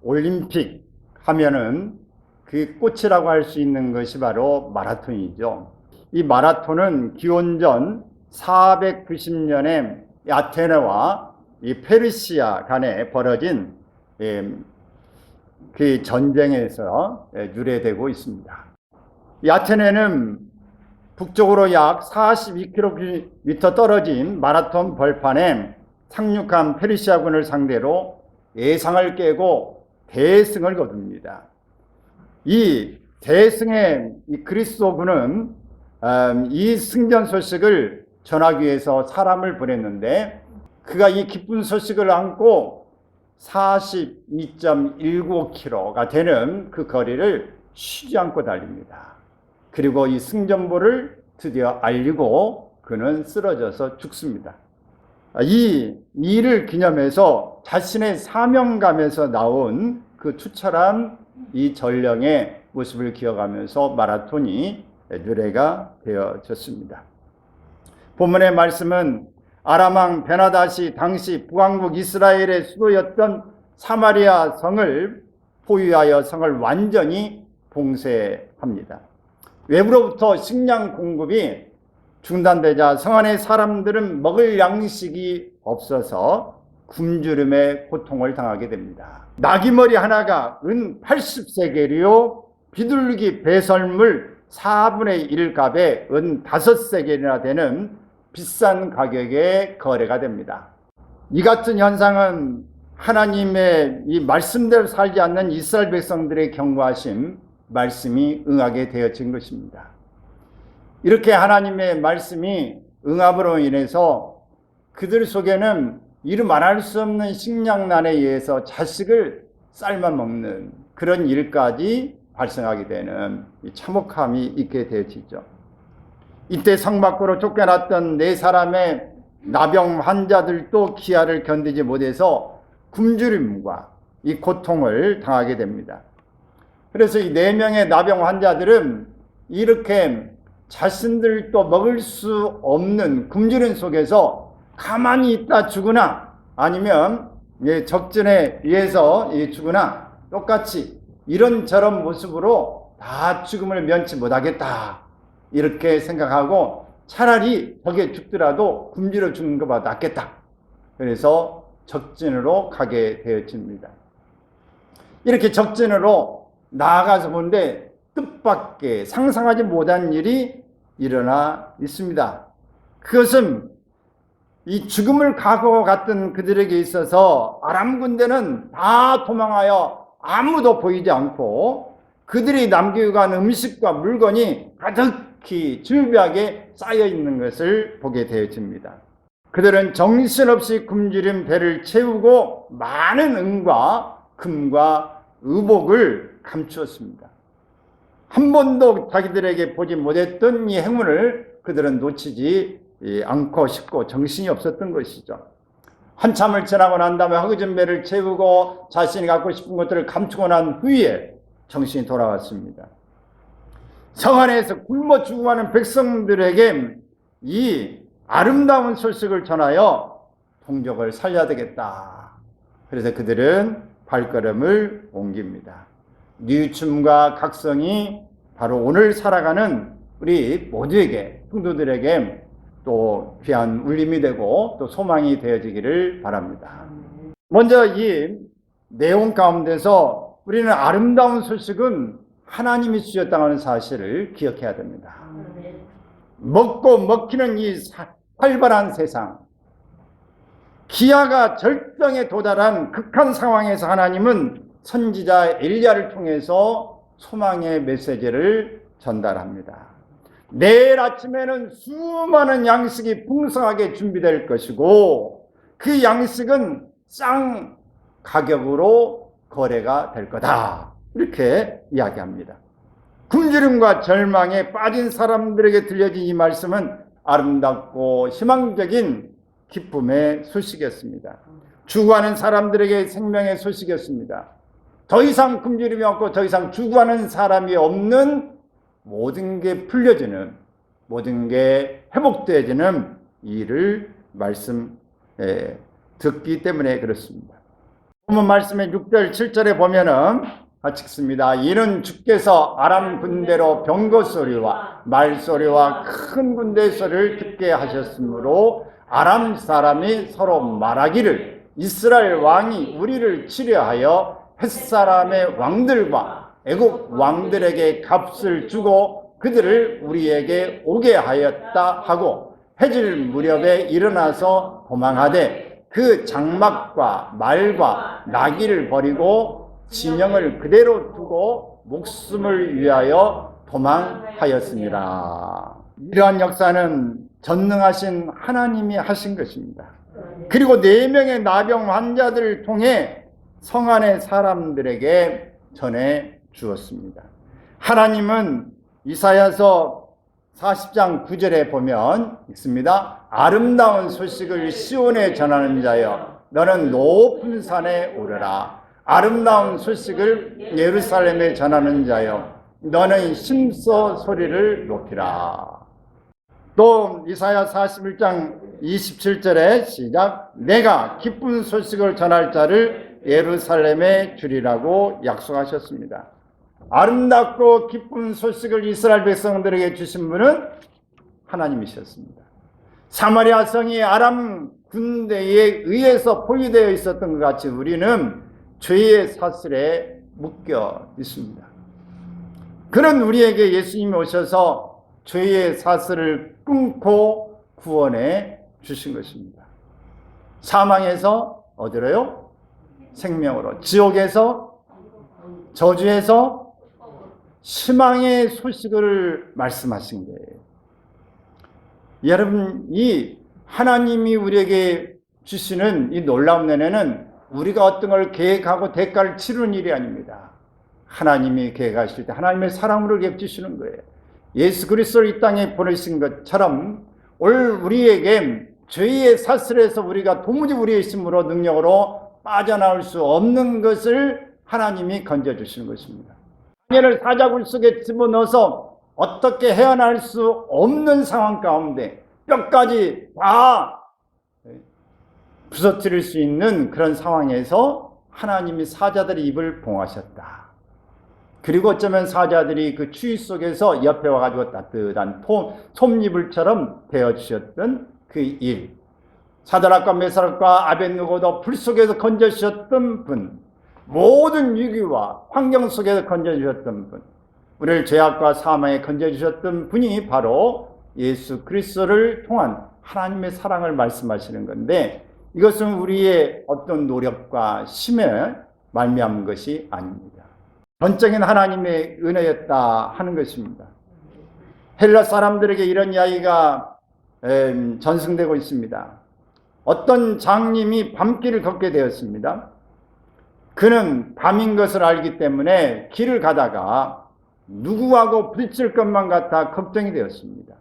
올림픽 하면은 그 꽃이라고 할 수 있는 것이 바로 마라톤이죠. 이 마라톤은 기원전 490년에 아테네와 이 페르시아 간에 벌어진 그 전쟁에서 유래되고 있습니다. 이 아테네는 북쪽으로 약 42km 떨어진 마라톤 벌판에 상륙한 페르시아군을 상대로 예상을 깨고 대승을 거둡니다. 이 대승의 이 그리스도군은 이 승전 소식을 전하기 위해서 사람을 보냈는데, 그가 이 기쁜 소식을 안고 42.195km가 되는 그 거리를 쉬지 않고 달립니다. 그리고 이 승전보를 드디어 알리고 그는 쓰러져서 죽습니다. 이 일을 기념해서 자신의 사명감에서 나온 그 투철한 이 전령의 모습을 기억하면서 마라톤이 유래가 되어졌습니다. 본문의 말씀은 아람 왕 베나닷이 당시 북왕국 이스라엘의 수도였던 사마리아 성을 포위하여 성을 완전히 봉쇄합니다. 외부로부터 식량 공급이 중단되자 성 안의 사람들은 먹을 양식이 없어서 굶주림의 고통을 당하게 됩니다. 나귀머리 하나가 은 80세겔이요 비둘기 배설물 4분의 1 값에 은 5세겔이나 되는 비싼 가격에 거래가 됩니다. 이 같은 현상은 하나님의 이 말씀대로 살지 않는 이스라엘 백성들의 경고하심 말씀이 응하게 되어진 것입니다. 이렇게 하나님의 말씀이 응함으로 인해서 그들 속에는 이루 말할 수 없는 식량난에 의해서 자식을 삶아 먹는 그런 일까지 발생하게 되는 참혹함이 있게 되어지죠. 이때 성 밖으로 쫓겨났던 4사람의 나병 환자들도 기아를 견디지 못해서 굶주림과 이 고통을 당하게 됩니다. 그래서 이 4명의 나병 환자들은 이렇게 자신들도 먹을 수 없는 굶주림 속에서 가만히 있다 죽으나 아니면 적진에 의해서 죽으나 똑같이 이런저런 모습으로 다 죽음을 면치 못하겠다 이렇게 생각하고 차라리 저게 죽더라도 굶주려 죽는 것보다 낫겠다. 그래서 적진으로 가게 되어집니다. 이렇게 적진으로 나아가서 본데 뜻밖의 상상하지 못한 일이 일어나 있습니다. 그것은 이 죽음을 각오했던 그들에게 있어서 아람 군대는 다 도망하여 아무도 보이지 않고 그들이 남기고 간 음식과 물건이 가득히 즐비하게 쌓여 있는 것을 보게 되어집니다. 그들은 정신없이 굶주린 배를 채우고 많은 은과 금과 의복을 감추었습니다. 한 번도 자기들에게 보지 못했던 이 행운을 그들은 놓치지 않고 싶고 정신이 없었던 것이죠. 한참을 지나고 난 다음에 허기진 배를 채우고 자신이 갖고 싶은 것들을 감추고 난 후에 정신이 돌아왔습니다. 성 안에서 굶어 죽어가는 백성들에게 이 아름다운 소식을 전하여 동족을 살려야 되겠다. 그래서 그들은 발걸음을 옮깁니다. 뉘우침과 각성이 바로 오늘 살아가는 우리 모두에게, 성도들에게 또 귀한 울림이 되고 또 소망이 되어지기를 바랍니다. 먼저 이 내용 가운데서 우리는 아름다운 소식은 하나님이 주셨다는 사실을 기억해야 됩니다. 먹고 먹히는 이 활발한 세상, 기아가 절정에 도달한 극한 상황에서 하나님은 선지자 엘리야를 통해서 소망의 메시지를 전달합니다. 내일 아침에는 수많은 양식이 풍성하게 준비될 것이고 그 양식은 싼 가격으로 거래가 될 거다. 이렇게 이야기합니다. 굶주림과 절망에 빠진 사람들에게 들려진 이 말씀은 아름답고 희망적인 기쁨의 소식이었습니다. 죽어가는 사람들에게 생명의 소식이었습니다. 더 이상 굶주림이 없고 더 이상 죽어가는 사람이 없는 모든 게 풀려지는, 모든 게 회복되어지는 일을 듣기 때문에 그렇습니다. 본문 말씀의 6절 7절에 보면은 같이 읽습니다. 이는 주께서 아람 군대로 병거 소리와 말소리와 큰 군대 소리를 듣게 하셨으므로 아람 사람이 서로 말하기를 이스라엘 왕이 우리를 치려하여 햇사람의 왕들과 애국 왕들에게 값을 주고 그들을 우리에게 오게 하였다 하고 해질 무렵에 일어나서 도망하되 그 장막과 말과 나귀를 버리고 진영을 그대로 두고 목숨을 위하여 도망하였습니다. 이러한 역사는 전능하신 하나님이 하신 것입니다. 그리고 4명의 나병 환자들을 통해 성 안의 사람들에게 전해 주었습니다. 하나님은 이사야서 40장 9절에 보면 읽습니다. 아름다운 소식을 시온에 전하는 자여 너는 높은 산에 오르라. 아름다운 소식을 예루살렘에 전하는 자여 너는 힘써 소리를 높이라. 또 이사야 41장 27절에 시작. 내가 기쁜 소식을 전할 자를 예루살렘에 주리라고 약속하셨습니다. 아름답고 기쁜 소식을 이스라엘 백성들에게 주신 분은 하나님이셨습니다. 사마리아 성이 아람 군대에 의해서 포위되어 있었던 것 같이 우리는 죄의 사슬에 묶여 있습니다. 그런 우리에게 예수님이 오셔서 죄의 사슬을 끊고 구원해 주신 것입니다. 사망에서 어디로요? 생명으로, 지옥에서, 저주에서 희망의 소식을 말씀하신 거예요. 여러분, 이 하나님이 우리에게 주시는 이 놀라운 은혜는 우리가 어떤 걸 계획하고 대가를 치르는 일이 아닙니다. 하나님이 계획하실 때 하나님의 사랑으로 갚으시는 거예요. 예수 그리스도를 이 땅에 보내신 것처럼 오늘 우리에게 죄의 사슬에서 우리가 도무지 우리의 힘으로 능력으로 빠져나올 수 없는 것을 하나님이 건져주시는 것입니다. 다니엘을 사자굴 속에 집어넣어서 어떻게 헤어날 수 없는 상황 가운데 뼈까지 다 부서뜨릴 수 있는 그런 상황에서 하나님이 사자들의 입을 봉하셨다. 그리고 어쩌면 사자들이 그 추위 속에서 옆에 와가지고 따뜻한 솜이불처럼 되어주셨던 그 일. 사드락과 메사락과 아벳느고도 불 속에서 건져주셨던 분. 모든 위기와 환경 속에서 건져주셨던 분. 우리를 죄악과 사망에 건져주셨던 분이 바로 예수 그리스도를 통한 하나님의 사랑을 말씀하시는 건데 이것은 우리의 어떤 노력과 힘에 말미암은 것이 아닙니다. 전적인 하나님의 은혜였다 하는 것입니다. 헬라 사람들에게 이런 이야기가 전승되고 있습니다. 어떤 장님이 밤길을 걷게 되었습니다. 그는 밤인 것을 알기 때문에 길을 가다가 누구하고 부딪힐 것만 같아 걱정이 되었습니다.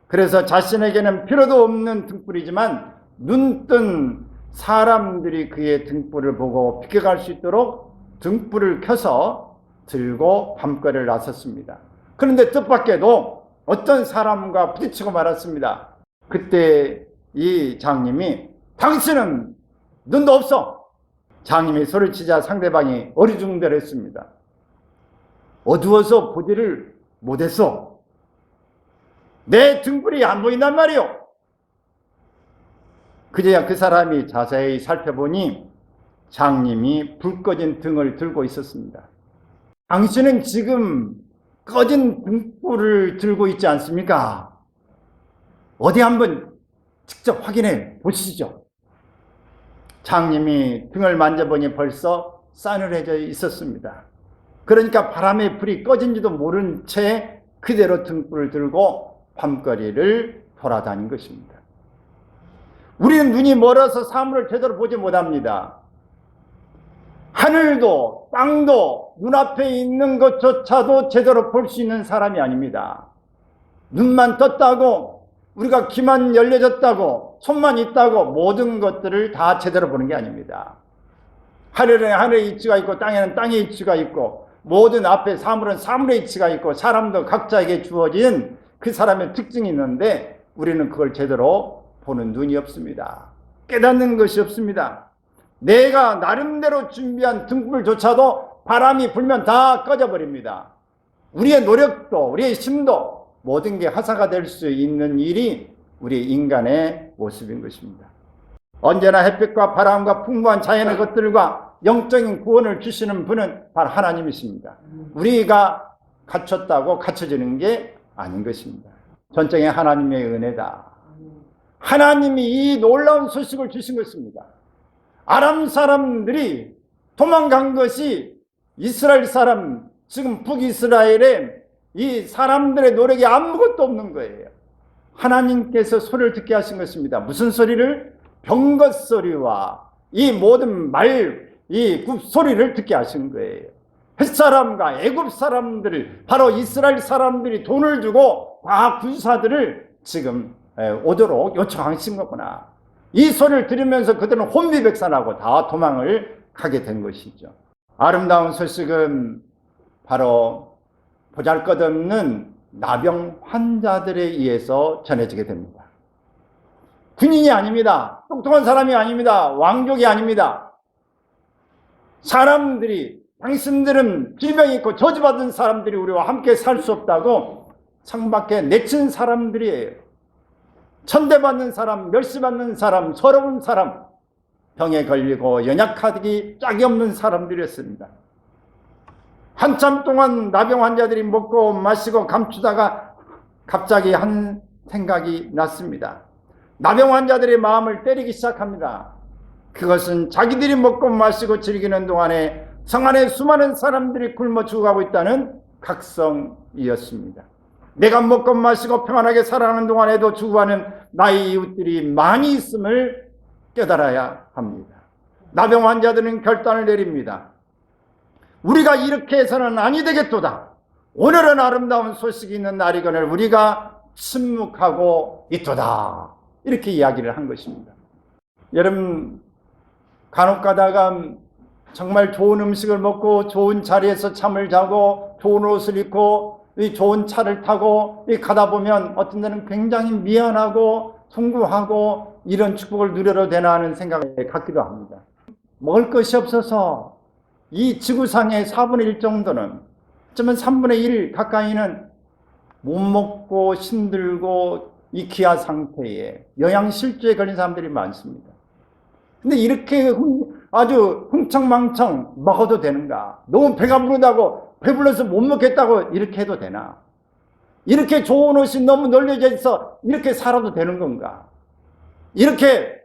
그래서 자신에게는 필요도 없는 등불이지만 눈뜬 사람들이 그의 등불을 보고 비켜갈 수 있도록 등불을 켜서 들고 밤거리를 나섰습니다. 그런데 뜻밖에도 어떤 사람과 부딪히고 말았습니다. 그때 이 장님이 당신은 눈도 없어. 장님이 소리치자 상대방이 어리중절했습니다. 어두워서 보지를 못했어. 내 등불이 안 보인단 말이오. 그제야 그 사람이 자세히 살펴보니 장님이 불 꺼진 등을 들고 있었습니다. 당신은 지금 꺼진 등불을 들고 있지 않습니까? 어디 한번 직접 확인해 보시죠. 장님이 등을 만져보니 벌써 싸늘해져 있었습니다. 그러니까 바람에 불이 꺼진지도 모른 채 그대로 등불을 들고 밤거리를 돌아다닌 것입니다. 우리는 눈이 멀어서 사물을 제대로 보지 못합니다. 하늘도 땅도 눈앞에 있는 것조차도 제대로 볼 수 있는 사람이 아닙니다. 눈만 떴다고 우리가 귀만 열려졌다고 손만 있다고 모든 것들을 다 제대로 보는 게 아닙니다. 하늘에 하늘의 이치가 있고 땅에는 땅의 이치가 있고 모든 앞에 사물은 사물의 이치가 있고 사람도 각자에게 주어진 그 사람의 특징이 있는데 우리는 그걸 제대로 보는 눈이 없습니다. 깨닫는 것이 없습니다. 내가 나름대로 준비한 등불조차도 바람이 불면 다 꺼져버립니다. 우리의 노력도 우리의 힘도 모든 게 화사가 될 수 있는 일이 우리 인간의 모습인 것입니다. 언제나 햇빛과 바람과 풍부한 자연의 것들과 영적인 구원을 주시는 분은 바로 하나님이십니다. 우리가 갖췄다고 갖춰지는 게 아닌 것입니다. 전적인 하나님의 은혜다. 하나님이 이 놀라운 소식을 주신 것입니다. 아람 사람들이 도망간 것이 이스라엘 사람, 지금 북이스라엘에 이 사람들의 노력이 아무것도 없는 거예요. 하나님께서 소리를 듣게 하신 것입니다. 무슨 소리를? 병것 소리와 이 모든 이 소리를 듣게 하신 거예요. 햇사람과 애굽 사람들을, 바로 이스라엘 사람들이 돈을 주고 과학 군사들을 지금 오도록 요청하신 거구나. 이 소리를 들으면서 그들은 혼미백산하고 다 도망을 가게 된 것이죠. 아름다운 소식은 바로 보잘것없는 나병 환자들에 의해서 전해지게 됩니다. 군인이 아닙니다. 똑똑한 사람이 아닙니다. 왕족이 아닙니다. 사람들이, 당신들은 질병이 있고 저주받은 사람들이 우리와 함께 살 수 없다고 창밖에 내친 사람들이에요. 천대받는 사람, 멸시받는 사람, 서러운 사람, 병에 걸리고 연약하기 짝이 없는 사람들이었습니다. 한참 동안 나병 환자들이 먹고 마시고 감추다가 갑자기 한 생각이 났습니다. 나병 환자들의 마음을 때리기 시작합니다. 그것은 자기들이 먹고 마시고 즐기는 동안에 성 안에 수많은 사람들이 굶어 죽어가고 있다는 각성이었습니다. 내가 먹고 마시고 평안하게 살아가는 동안에도 죽어가는 나의 이웃들이 많이 있음을 깨달아야 합니다. 나병 환자들은 결단을 내립니다. 우리가 이렇게 해서는 아니 되겠도다. 오늘은 아름다운 소식이 있는 날이거늘 우리가 침묵하고 있도다. 이렇게 이야기를 한 것입니다. 여러분, 간혹 가다가 정말 좋은 음식을 먹고 좋은 자리에서 잠을 자고 좋은 옷을 입고 좋은 차를 타고 가다 보면 어떤 데는 굉장히 미안하고 송구하고 이런 축복을 누려도 되나 하는 생각을 갖기도 합니다. 먹을 것이 없어서 이 지구상의 4분의 1 정도는, 어쩌면 3분의 1 가까이는 못 먹고 힘들고 이 기아 상태에 영양실조에 걸린 사람들이 많습니다. 근데 이렇게 아주 흥청망청 먹어도 되는가? 너무 배가 부르다고 배불러서 못 먹겠다고 이렇게 해도 되나? 이렇게 좋은 옷이 너무 널려져 있어 이렇게 살아도 되는 건가? 이렇게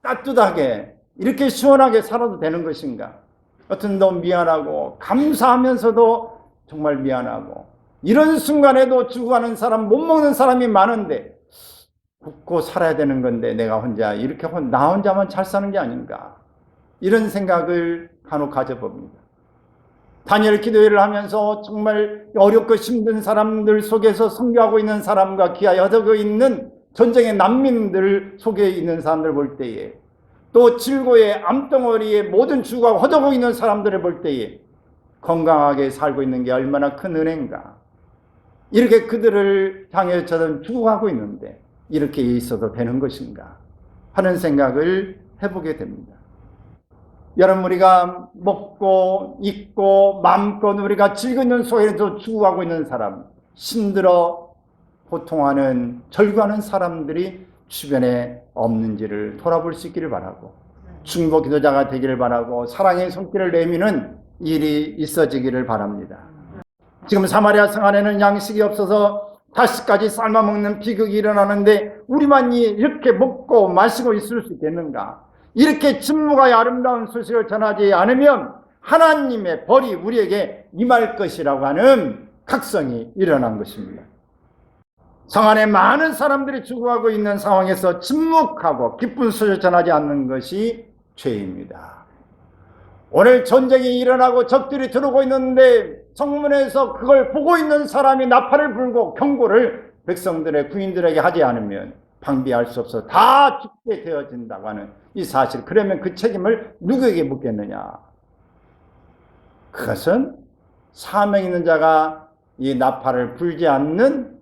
따뜻하게 이렇게 시원하게 살아도 되는 것인가? 여튼 너무 미안하고 감사하면서도 정말 미안하고, 이런 순간에도 죽어가는 사람, 못 먹는 사람이 많은데 굶고 살아야 되는 건데 내가 혼자 이렇게 나 혼자만 잘 사는 게 아닌가, 이런 생각을 간혹 가져봅니다. 다니엘 기도회를 하면서 정말 어렵고 힘든 사람들 속에서 선교하고 있는 사람과 기아에 허덕여 있는 전쟁의 난민들 속에 있는 사람들 볼 때에, 또 질고의 암덩어리에 모든 죽어가고 허덕여 있는 사람들을 볼 때에 건강하게 살고 있는 게 얼마나 큰 은혜인가. 이렇게 그들을 향해 저는 죽어가고 있는데 이렇게 있어도 되는 것인가 하는 생각을 해보게 됩니다. 여러분, 우리가 먹고 입고 마음껏 우리가 즐기는 속에서 죽어가고 있는 사람, 힘들어 고통하는 절규하는 사람들이 주변에 없는지를 돌아볼 수 있기를 바라고, 중보 기도자가 되기를 바라고, 사랑의 손길을 내미는 일이 있어지기를 바랍니다. 지금 사마리아 성 안에는 양식이 없어서 다시까지 삶아먹는 비극이 일어나는데 우리만 이렇게 먹고 마시고 있을 수 있겠는가? 이렇게 침묵하여 아름다운 소식을 전하지 않으면 하나님의 벌이 우리에게 임할 것이라고 하는 각성이 일어난 것입니다. 성 안에 많은 사람들이 죽어가고 있는 상황에서 침묵하고 기쁜 소식을 전하지 않는 것이 죄입니다. 오늘 전쟁이 일어나고 적들이 들어오고 있는데 성문에서 그걸 보고 있는 사람이 나팔을 불고 경고를 백성들의 군인들에게 하지 않으면 방비할 수 없어 다 죽게 되어진다고 하는 이 사실, 그러면 그 책임을 누구에게 묻겠느냐? 그것은 사명 있는 자가 이 나팔을 불지 않는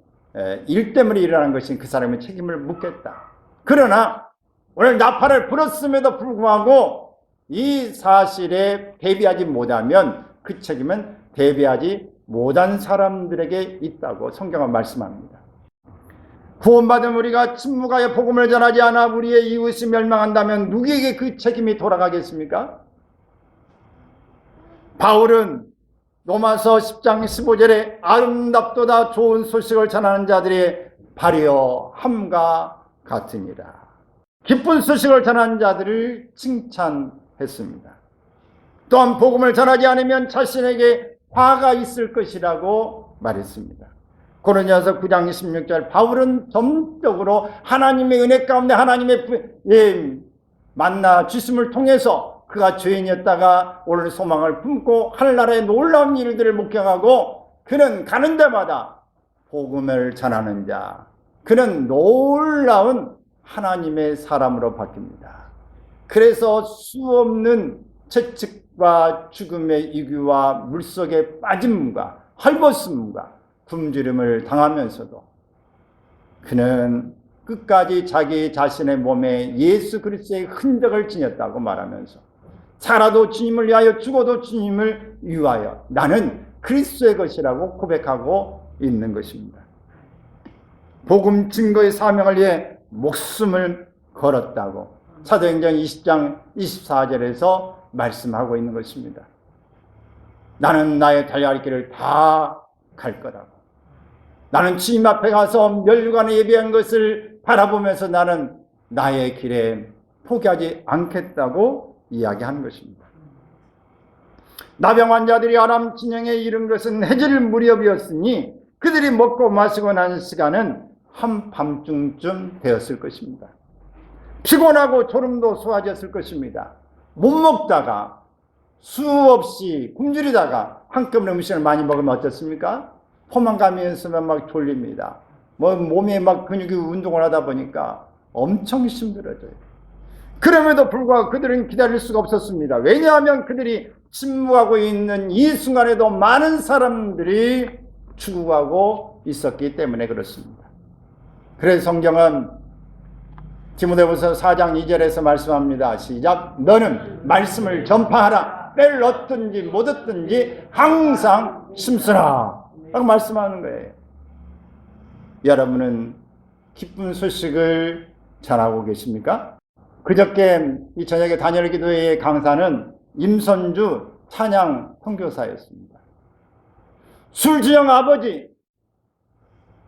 일 때문에 일어난 것인 그 사람의 책임을 묻겠다. 그러나 오늘 나팔을 불었음에도 불구하고 이 사실에 대비하지 못하면 그 책임은 대비하지 못한 사람들에게 있다고 성경은 말씀합니다. 구원받은 우리가 침묵하여 복음을 전하지 않아 우리의 이웃이 멸망한다면 누구에게 그 책임이 돌아가겠습니까? 바울은 로마서 10장 15절에 아름답도다 좋은 소식을 전하는 자들의 발이여 함과 같으니라. 기쁜 소식을 전하는 자들을 칭찬했습니다. 또한 복음을 전하지 않으면 자신에게 화가 있을 것이라고 말했습니다. 고린도전서 9장 16절 바울은 전적으로 하나님의 은혜 가운데 하나님의 만나 주심을 통해서 그가 죄인이었다가 오늘 소망을 품고 하늘나라의 놀라운 일들을 목격하고 그는 가는 데마다 복음을 전하는 자, 그는 놀라운 하나님의 사람으로 바뀝니다. 그래서 수없는 채찍과 죽음의 이귀와 물속에 빠짐과 헐벗음과 굶주림을 당하면서도 그는 끝까지 자기 자신의 몸에 예수 그리스도의 흔적을 지녔다고 말하면서 살아도 주님을 위하여 죽어도 주님을 위하여 나는 그리스도의 것이라고 고백하고 있는 것입니다. 복음 증거의 사명을 위해 목숨을 걸었다고 사도행전 20장 24절에서 말씀하고 있는 것입니다. 나는 나의 달려야 할 길을 다 갈 거라고. 나는 주님 앞에 가서 면류관에 예비한 것을 바라보면서 나는 나의 길에 포기하지 않겠다고 이야기하는 것입니다. 나병 환자들이 아람 진영에 이른 것은 해질 무렵이었으니 그들이 먹고 마시고 난 시간은 한밤중쯤 되었을 것입니다. 피곤하고 졸음도 쏟아졌을 것입니다. 못 먹다가 수없이 굶주리다가 한꺼번에 음식을 많이 먹으면 어떻습니까? 포만감이 있으면 막 졸립니다. 몸에 막 근육이 운동을 하다 보니까 엄청 힘들어져요. 그럼에도 불구하고 그들은 기다릴 수가 없었습니다. 왜냐하면 그들이 침묵하고 있는 이 순간에도 많은 사람들이 죽어가고 있었기 때문에 그렇습니다. 그래서 성경은 디모데후서 4장 2절에서 말씀합니다. 시작. 너는 말씀을 전파하라. 때를 얻든지 못 얻든지 항상 심쓰라. 라고 말씀하는 거예요. 여러분은 기쁜 소식을 전하고 계십니까? 그저께 이 저녁에 단열 기도회의 강사는 임선주 찬양 선교사였습니다. 술주정 아버지,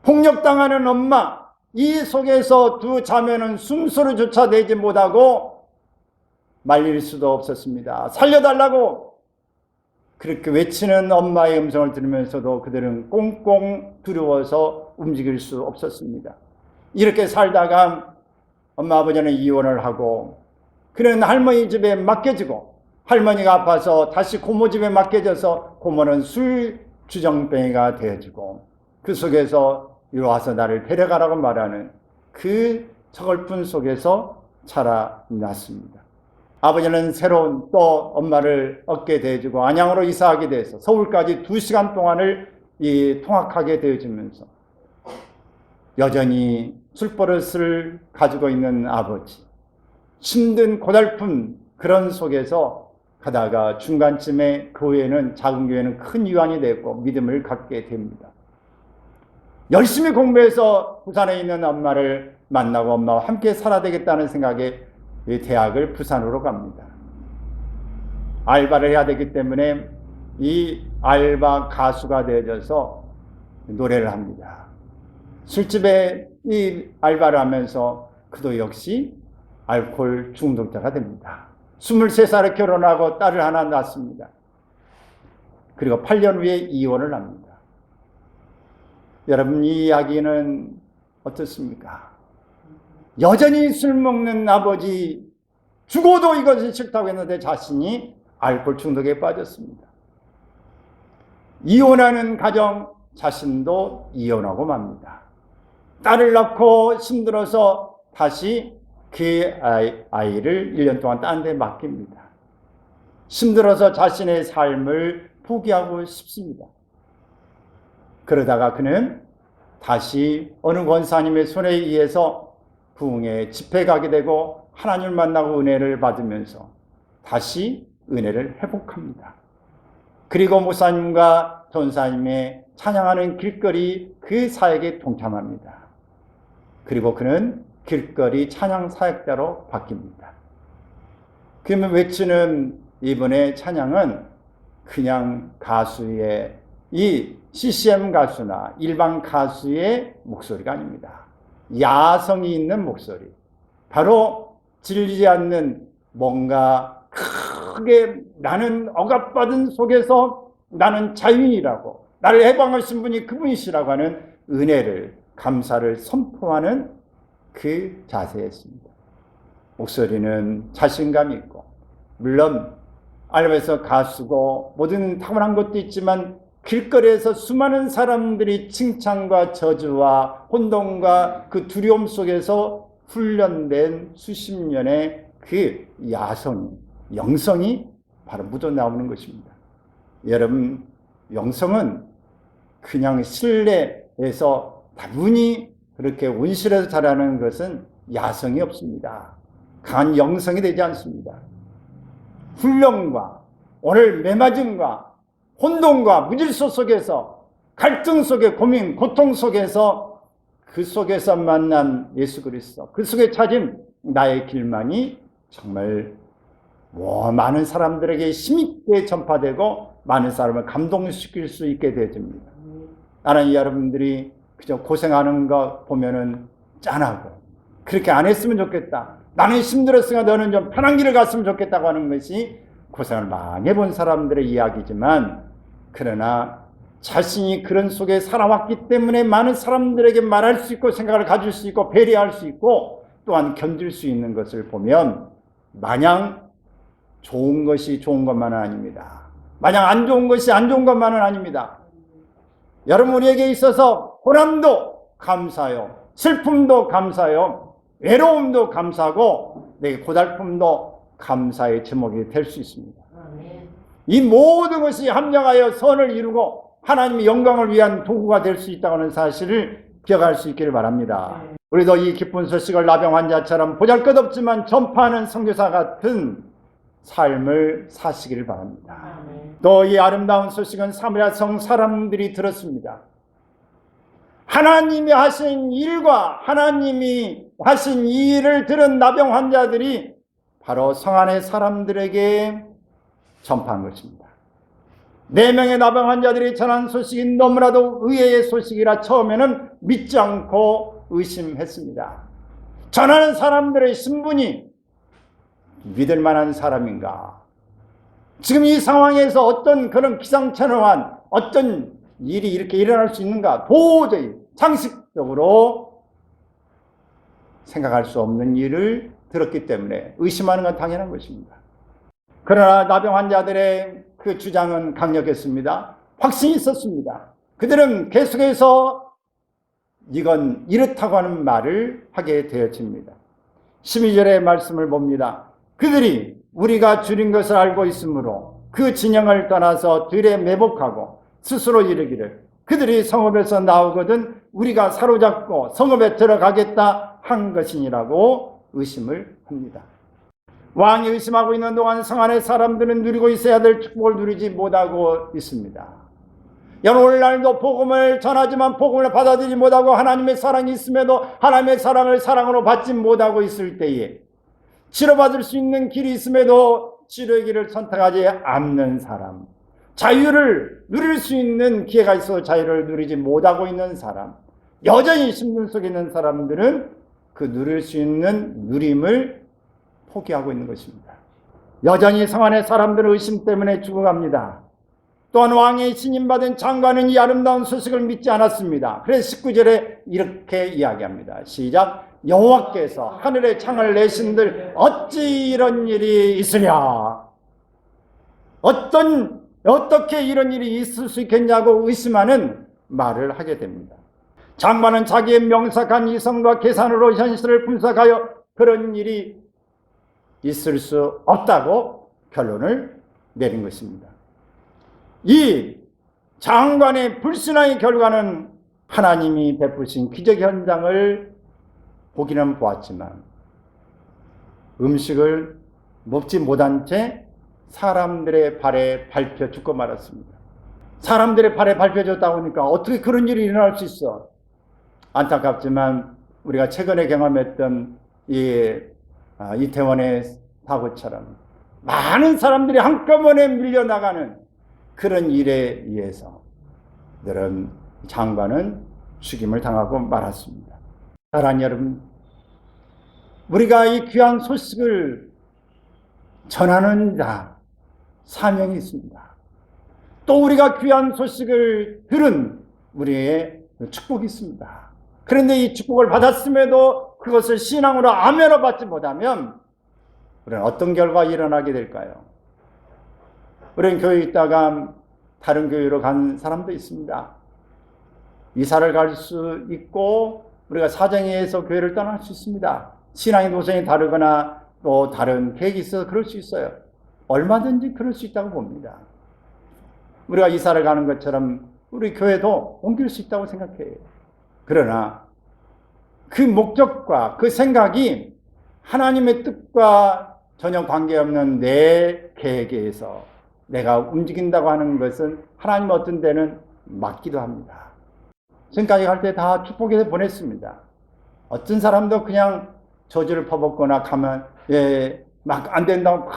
폭력당하는 엄마, 이 속에서 두 자매는 숨소리조차 내지 못하고 말릴 수도 없었습니다. 살려달라고 그렇게 외치는 엄마의 음성을 들으면서도 그들은 꽁꽁 두려워서 움직일 수 없었습니다. 이렇게 살다가 엄마 아버지는 이혼을 하고 그는 할머니 집에 맡겨지고 할머니가 아파서 다시 고모 집에 맡겨져서 고모는 술주정뱅이가 되어지고 그 속에서 이리 와서 나를 데려가라고 말하는 그 서글픈 속에서 자라났습니다. 아버지는 새로운 또 엄마를 얻게 되어지고 안양으로 이사하게 돼서 서울까지 2시간 동안을 통학하게 되어지면서 여전히 술버릇을 가지고 있는 아버지, 힘든 고달픈 그런 속에서 가다가 중간쯤에 교회는 작은 교회는 큰 위안이 되고 믿음을 갖게 됩니다. 열심히 공부해서 부산에 있는 엄마를 만나고 엄마와 함께 살아야 되겠다는 생각에 대학을 부산으로 갑니다. 알바를 해야 되기 때문에 이 알바 가수가 되어져서 노래를 합니다. 술집에 이 알바를 하면서 그도 역시 알코올 중독자가 됩니다. 23살에 결혼하고 딸을 하나 낳습니다. 그리고 8년 후에 이혼을 합니다. 여러분, 이 이야기는 어떻습니까? 여전히 술 먹는 아버지, 죽어도 이것이 싫다고 했는데 자신이 알코올 중독에 빠졌습니다. 이혼하는 가정, 자신도 이혼하고 맙니다. 딸을 낳고 힘들어서 다시 그 아이를 1년 동안 딴 데 맡깁니다. 힘들어서 자신의 삶을 포기하고 싶습니다. 그러다가 그는 다시 어느 권사님의 손에 의해서 부흥회 집회 가게 되고 하나님을 만나고 은혜를 받으면서 다시 은혜를 회복합니다. 그리고 목사님과 전사님의 찬양하는 길거리 그 사역에 동참합니다. 그리고 그는 길거리 찬양 사역자로 바뀝니다. 그러면 외치는 이번의 찬양은 그냥 가수의 이 CCM 가수나 일반 가수의 목소리가 아닙니다. 야성이 있는 목소리. 바로 질리지 않는 뭔가 크게 나는 억압받은 속에서 나는 자유인이라고 나를 해방하신 분이 그분이시라고 하는 은혜를 감사를 선포하는 그 자세였습니다. 목소리는 자신감이 있고 물론 알바에서 가수고 모든 탁월한 것도 있지만 길거리에서 수많은 사람들이 칭찬과 저주와 혼동과 그 두려움 속에서 훈련된 수십 년의 그 야성이 영성이 바로 묻어나오는 것입니다. 여러분 영성은 그냥 실내에서 다분히 그렇게 온실에서 자라는 것은 야성이 없습니다. 강한 영성이 되지 않습니다. 훈련과 오늘 매맞음과 혼돈과 무질서 속에서 갈등 속에 고민, 고통 속에서 그 속에서 만난 예수 그리스도, 그 속에 찾은 나의 길만이 정말 많은 사람들에게 힘있게 전파되고 많은 사람을 감동시킬 수 있게 되어집니다. 나는 여러분들이 그저 고생하는 거 보면은 짠하고 그렇게 안 했으면 좋겠다. 나는 힘들었으니까 너는 좀 편한 길을 갔으면 좋겠다고 하는 것이 고생을 많이 해본 사람들의 이야기지만 그러나 자신이 그런 속에 살아왔기 때문에 많은 사람들에게 말할 수 있고 생각을 가질 수 있고 배려할 수 있고 또한 견딜 수 있는 것을 보면 마냥 좋은 것이 좋은 것만은 아닙니다. 마냥 안 좋은 것이 안 좋은 것만은 아닙니다. 여러분 우리에게 있어서 고난도 감사요, 슬픔도 감사요, 외로움도 감사고 내 고달픔도 감사의 제목이 될 수 있습니다. 이 모든 것이 합력하여 선을 이루고 하나님의 영광을 위한 도구가 될 수 있다고 하는 사실을 기억할 수 있기를 바랍니다. 우리도 이 기쁜 소식을 나병 환자처럼 보잘것없지만 전파하는 선교사 같은 삶을 사시기를 바랍니다. 또 이 아름다운 소식은 사마리아 성 사람들이 들었습니다. 하나님이 하신 일과 하나님이 하신 이 일을 들은 나병 환자들이 바로 성 안의 사람들에게 전파한 것입니다. 4명의 나병 환자들이 전한 소식이 너무나도 의외의 소식이라 처음에는 믿지 않고 의심했습니다. 전하는 사람들의 신분이 믿을 만한 사람인가? 지금 이 상황에서 어떤 그런 기상천외한 어떤 일이 이렇게 일어날 수 있는가? 도저히 상식적으로 생각할 수 없는 일을 들었기 때문에 의심하는 건 당연한 것입니다. 그러나 나병 환자들의 그 주장은 강력했습니다. 확신이 있었습니다. 그들은 계속해서 이건 이렇다고 하는 말을 하게 되어집니다. 12절의 말씀을 봅니다. 그들이 우리가 줄인 것을 알고 있으므로 그 진영을 떠나서 들에 매복하고 스스로 이르기를 그들이 성읍에서 나오거든 우리가 사로잡고 성읍에 들어가겠다 한 것이니라고 의심을 합니다. 왕이 의심하고 있는 동안 성 안의 사람들은 누리고 있어야 될 축복을 누리지 못하고 있습니다. 오늘날도 복음을 전하지만 복음을 받아들이지 못하고 하나님의 사랑이 있음에도 하나님의 사랑을 사랑으로 받지 못하고 있을 때에 치료받을 수 있는 길이 있음에도 치료의 길을 선택하지 않는 사람, 자유를 누릴 수 있는 기회가 있어도 자유를 누리지 못하고 있는 사람, 여전히 신분 속에 있는 사람들은 그 누릴 수 있는 누림을 포기하고 있는 것입니다. 여전히 성 안의 사람들의 의심 때문에 죽어갑니다. 또한 왕의 신임받은 장관은 이 아름다운 소식을 믿지 않았습니다. 그래서 19절에 이렇게 이야기합니다. 시작. 여호와께서 하늘의 창을 내신들 어찌 이런 일이 있으랴. 어떻게 이런 일이 있을 수 있겠냐고 의심하는 말을 하게 됩니다. 장관은 자기의 명석한 이성과 계산으로 현실을 분석하여 그런 일이 있을 수 없다고 결론을 내린 것입니다. 이 장관의 불신앙의 결과는 하나님이 베푸신 기적 현장을 보기는 보았지만 음식을 먹지 못한 채 사람들의 발에 밟혀 죽고 말았습니다. 사람들의 발에 밟혀졌다 보니까 어떻게 그런 일이 일어날 수 있어? 안타깝지만 우리가 최근에 경험했던 이태원의 사고처럼 많은 사람들이 한꺼번에 밀려나가는 그런 일에 의해서 늘은 장관은 죽임을 당하고 말았습니다. 사랑하는 여러분, 우리가 이 귀한 소식을 전하는 사명이 있습니다. 또 우리가 귀한 소식을 들은 우리의 축복이 있습니다. 그런데 이 축복을 받았음에도 그것을 신앙으로 아멘으로 받지 못하면 우리는 어떤 결과가 일어나게 될까요? 우리는 교회에 있다가 다른 교회로 간 사람도 있습니다. 이사를 갈 수 있고 우리가 사정에 의해서 교회를 떠날 수 있습니다. 신앙의 노선이 다르거나 또 다른 계획이 있어서 그럴 수 있어요. 얼마든지 그럴 수 있다고 봅니다. 우리가 이사를 가는 것처럼 우리 교회도 옮길 수 있다고 생각해요. 그러나 그 목적과 그 생각이 하나님의 뜻과 전혀 관계없는 내 계획에 의해서 내가 움직인다고 하는 것은 하나님 어떤 데는 맞기도 합니다. 지금까지 갈 때 다 축복해서 보냈습니다. 어떤 사람도 그냥 저주를 퍼붓거나 가면 막 안 된다고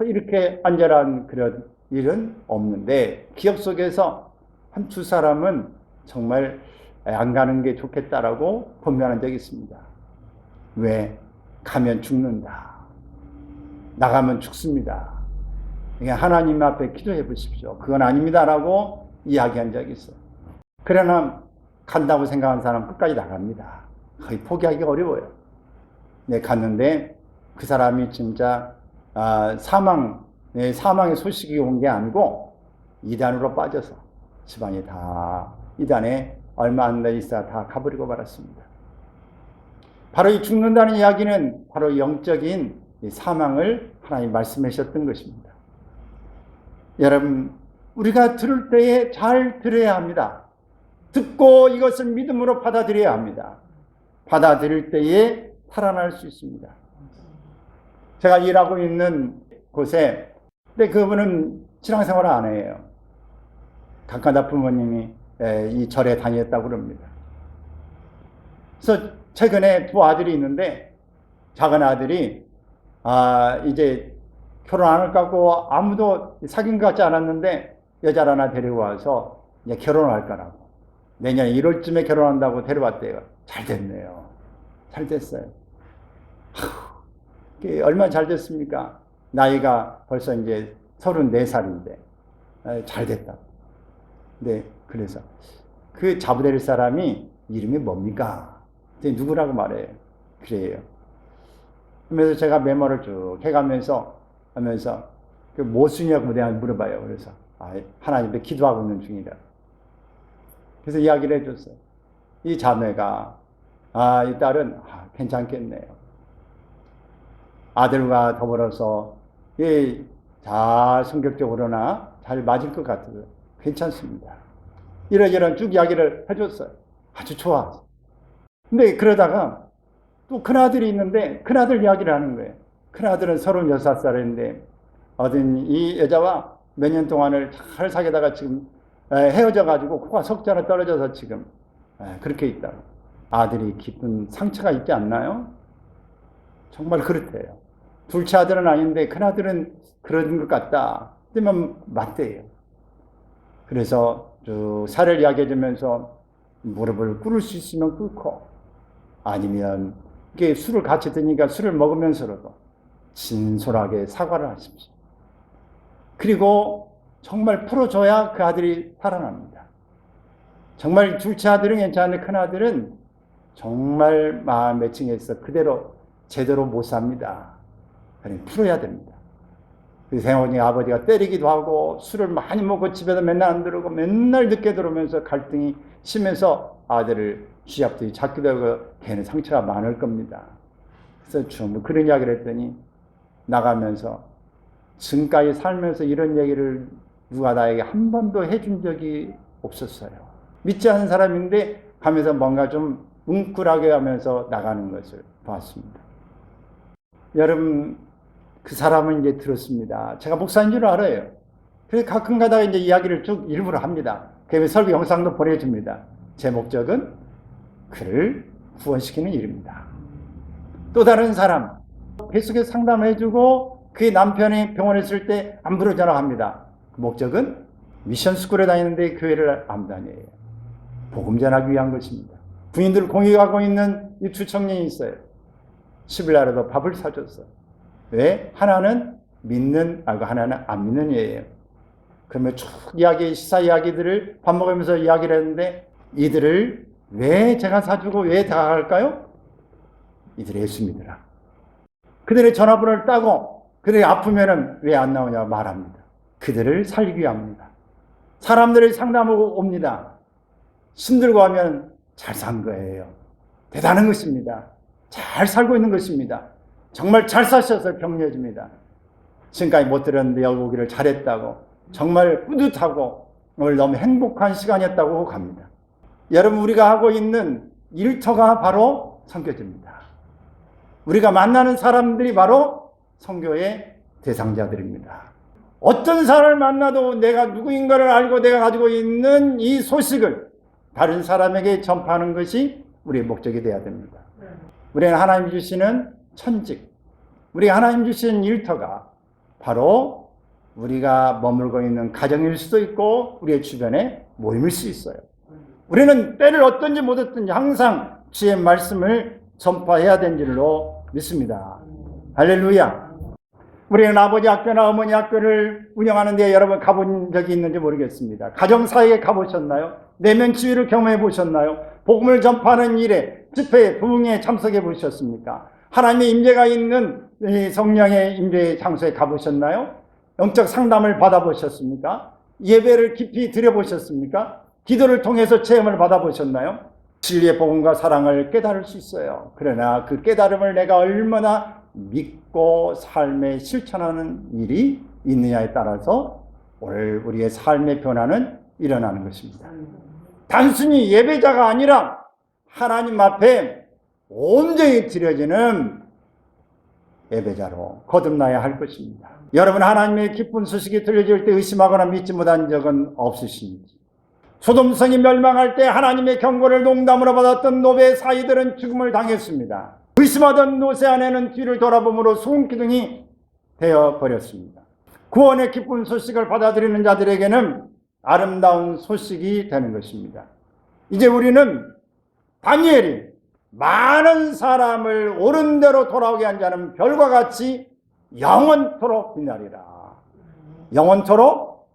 이렇게 안절한 그런 일은 없는데 기억 속에서 한 두 사람은 정말 안 가는 게 좋겠다라고 권면한 적이 있습니다. 왜? 가면 죽는다. 나가면 죽습니다. 그냥 하나님 앞에 기도해 보십시오. 그건 아닙니다라고 이야기한 적이 있어요. 그러나 간다고 생각한 사람 끝까지 나갑니다. 거의 포기하기가 어려워요. 네, 갔는데 그 사람이 진짜 사망의 소식이 온 게 아니고 이단으로 빠져서 집안이 다 이단에 얼마 안 돼 있어 다 가버리고 말았습니다. 바로 이 죽는다는 이야기는 바로 영적인 사망을 하나님 말씀하셨던 것입니다. 여러분, 우리가 들을 때에 잘 들어야 합니다. 듣고 이것을 믿음으로 받아들여야 합니다. 받아들일 때에 살아날 수 있습니다. 제가 일하고 있는 곳에, 근데 그분은 신앙생활을 안 해요. 가까다 부모님이 이 절에 다녔다고 그럽니다. 그래서 최근에 두 아들이 있는데 작은 아들이 이제 결혼 안 할 것 같고 아무도 사귄 것 같지 않았는데 여자를 하나 데려와서 이제 결혼을 할 거라고 내년 1월쯤에 결혼한다고 데려왔대요. 잘 됐네요. 잘 됐어요. 얼마나 잘 됐습니까? 나이가 벌써 이제 34살인데 잘 됐다. 네, 그래서 그 자부될 사람이 이름이 뭡니까? 누구라고 말해요. 그래요. 그러면서 제가 메모를 쭉 해가면서 하면서 그 모순이라고 내가 물어봐요. 그래서 하나님께 기도하고 있는 중이다. 그래서 이야기를 해줬어요. 이 자매가 이 딸은 괜찮겠네요. 아들과 더불어서 잘 성격적으로나 잘 맞을 것 같아요. 괜찮습니다. 이러저런 쭉 이야기를 해줬어요. 아주 좋아. 근데 그러다가 또 큰아들이 있는데 큰아들 이야기를 하는 거예요. 큰아들은 36살인데 어떤 이 여자와 몇 년 동안을 잘 사귀다가 지금 헤어져가지고 코가 석자로 떨어져서 지금 그렇게 있다고. 아들이 깊은 상처가 있지 않나요? 정말 그렇대요. 둘째 아들은 아닌데 큰아들은 그런 것 같다. 그러면 맞대요. 그래서 쭉 사를 이야기해주면서 무릎을 꿇을 수 있으면 꿇고 아니면 이게 술을 같이 드니까 술을 먹으면서라도 진솔하게 사과를 하십시오. 그리고 정말 풀어줘야 그 아들이 살아납니다. 정말 둘째 아들은 괜찮은데 큰 아들은 정말 마음 맺힌해서 그대로 제대로 못 삽니다. 그러니 풀어야 됩니다. 그래서 생원이 아버지가 때리기도 하고 술을 많이 먹고 집에서 맨날 안 들어오고 맨날 늦게 들어오면서 갈등이 심해서 아들을 쥐잡듯이 잡기도 하고 걔는 상처가 많을 겁니다. 그래서 좀 그런 이야기를 했더니 나가면서 지금까지 살면서 이런 얘기를 누가 나에게 한 번도 해준 적이 없었어요. 믿지 않는 사람인데 가면서 뭔가 좀 웅크하게 하면서 나가는 것을 봤습니다. 여러분, 그 사람은 이제 들었습니다. 제가 목사인 줄 알아요. 그래서 가끔 가다가 이제 이야기를 쭉 일부러 합니다. 그러면 설교 영상도 보내줍니다. 제 목적은 그를 구원시키는 일입니다. 또 다른 사람, 계속해서 상담해주고 그의 남편이 병원에 있을 때 안부를 전화합니다. 그 목적은 미션 스쿨에 다니는데 교회를 안 다녀요. 복음 전하기 위한 것입니다. 부인들 공익하고 있는 이 두 청년이 있어요. 10일 날에도 밥을 사줬어. 왜? 하나는 믿는, 하나는 안 믿는 예예요. 그러면 쭉 시사 이야기들을 밥 먹으면서 이야기를 했는데, 이들을 왜 제가 사주고 왜 다가갈까요? 이들이 예수 믿으라. 그들의 전화번호를 따고 그들이 아프면은 왜 안 나오냐고 말합니다. 그들을 살리기 위함입니다. 사람들이 상담하고 옵니다. 힘들고 하면 잘 산 거예요. 대단한 것입니다. 잘 살고 있는 것입니다. 정말 잘 사셔서 격려해줍니다. 지금까지 못 들었는데 여기 오기를 잘했다고, 정말 뿌듯하고 오늘 너무 행복한 시간이었다고 갑니다. 여러분, 우리가 하고 있는 일터가 바로 선교지입니다. 우리가 만나는 사람들이 바로 선교의 대상자들입니다. 어떤 사람을 만나도 내가 누구인가를 알고 내가 가지고 있는 이 소식을 다른 사람에게 전파하는 것이 우리의 목적이 되어야 됩니다. 우리는 하나님 주시는 천직, 우리 하나님 주시는 일터가 바로 우리가 머물고 있는 가정일 수도 있고 우리의 주변에 모임일 수 있어요. 우리는 때를 얻든지 못 얻든지 항상 주의 말씀을 전파해야 되는 줄로 믿습니다. 할렐루야. 우리는 아버지 학교나 어머니 학교를 운영하는 데 여러분 가본 적이 있는지 모르겠습니다. 가정사역에 가보셨나요? 내면 치유를 경험해 보셨나요? 복음을 전파하는 일에, 집회에, 부흥에 참석해 보셨습니까? 하나님의 임재가 있는 성령의 임재 장소에 가보셨나요? 영적 상담을 받아보셨습니까? 예배를 깊이 드려보셨습니까? 기도를 통해서 체험을 받아보셨나요? 진리의 복음과 사랑을 깨달을 수 있어요. 그러나 그 깨달음을 내가 얼마나 믿고 삶에 실천하는 일이 있느냐에 따라서 오늘 우리의 삶의 변화는 일어나는 것입니다. 단순히 예배자가 아니라 하나님 앞에 온전히 드려지는 예배자로 거듭나야 할 것입니다. 여러분, 하나님의 기쁜 소식이 들려질 때 의심하거나 믿지 못한 적은 없으신지? 소돔성이 멸망할 때 하나님의 경고를 농담으로 받았던 노베의 사이들은 죽음을 당했습니다. 의심하던 노세 아내는 뒤를 돌아봄으로 소금기둥이 되어버렸습니다. 구원의 기쁜 소식을 받아들이는 자들에게는 아름다운 소식이 되는 것입니다. 이제 우리는 다니엘이 많은 사람을 옳은 대로 돌아오게 한 자는 별과 같이 영원토록 빛나리라. 영원토록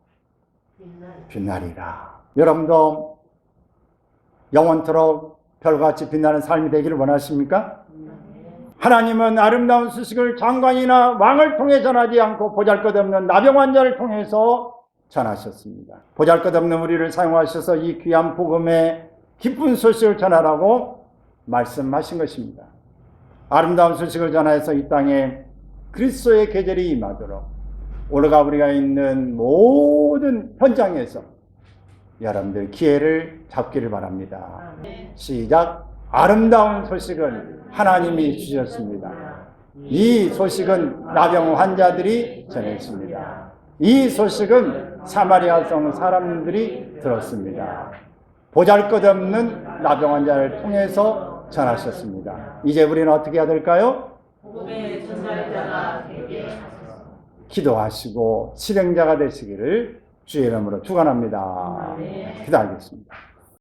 빛나리라. 여러분도 영원토록 별같이 빛나는 삶이 되기를 원하십니까? 하나님은 아름다운 소식을 장관이나 왕을 통해 전하지 않고 보잘것없는 나병 환자를 통해서 전하셨습니다. 보잘것없는 우리를 사용하셔서 이 귀한 복음의 기쁜 소식을 전하라고 말씀하신 것입니다. 아름다운 소식을 전하여서 이 땅에 그리스도의 계절이 임하도록 오늘가 우리가 있는 모든 현장에서 여러분들 기회를 잡기를 바랍니다. 시작. 아름다운 소식을 하나님이 주셨습니다. 이 소식은 나병 환자들이 전했습니다. 이 소식은 사마리아 성 사람들이 들었습니다. 보잘것없는 나병 환자를 통해서 전하셨습니다. 이제 우리는 어떻게 해야 될까요? 복음의 전달자가 되게 하소서. 기도하시고 실행자가 되시기를 주의 이름으로 축원합니다. 기도하겠습니다.